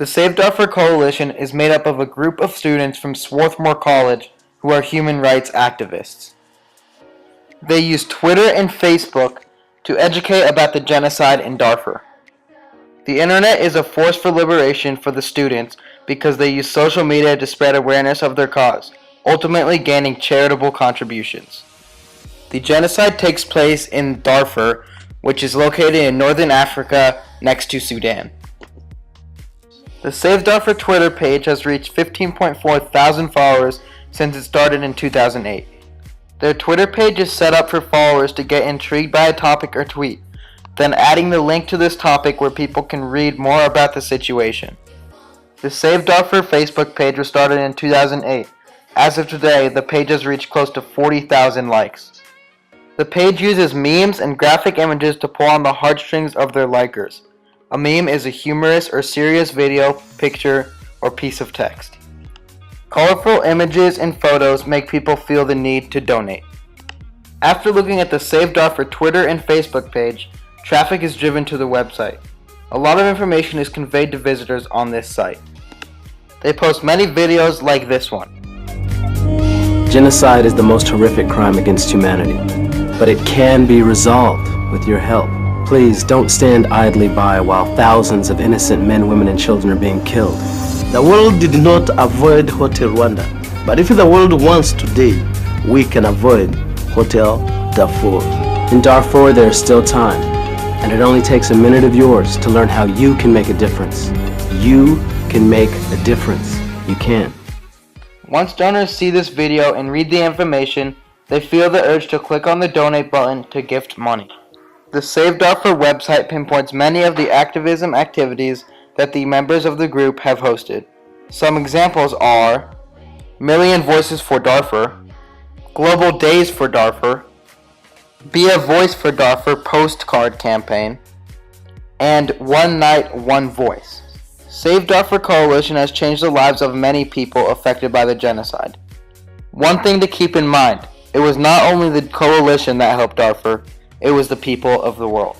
The Save Darfur Coalition is made up of a group of students from Swarthmore College who are human rights activists. They use Twitter and Facebook to educate about the genocide in Darfur. The internet is a force for liberation for the students because they use social media to spread awareness of their cause, ultimately gaining charitable contributions. The genocide takes place in Darfur, which is located in northern Africa next to Sudan. The Save Darfur Twitter page has reached 15.4 thousand followers since it started in 2008. Their Twitter page is set up for followers to get intrigued by a topic or tweet, then adding the link to this topic where people can read more about the situation. The Save Darfur Facebook page was started in 2008. As of today, the page has reached close to 40,000 likes. The page uses memes and graphic images to pull on the heartstrings of their likers. A meme is a humorous or serious video, picture, or piece of text. Colorful images and photos make people feel the need to donate. After looking at the Save Darfur Twitter and Facebook page, traffic is driven to the website. A lot of information is conveyed to visitors on this site. They post many videos like this one. Genocide is the most horrific crime against humanity, but it can be resolved with your help. Please don't stand idly by while thousands of innocent men, women, and children are being killed. The world did not avoid Hotel Rwanda, but if the world wants today, we can avoid Hotel Darfur. In Darfur, there is still time, and it only takes a minute of yours to learn how you can make a difference. You can make a difference. You can. Once donors see this video and read the information, they feel the urge to click on the donate button to gift money. The Save Darfur website pinpoints many of the activism activities that the members of the group have hosted. Some examples are Million Voices for Darfur, Global Days for Darfur, Be a Voice for Darfur postcard campaign, and One Night, One Voice. Save Darfur Coalition has changed the lives of many people affected by the genocide. One thing to keep in mind, it was not only the coalition that helped Darfur, it was the people of the world.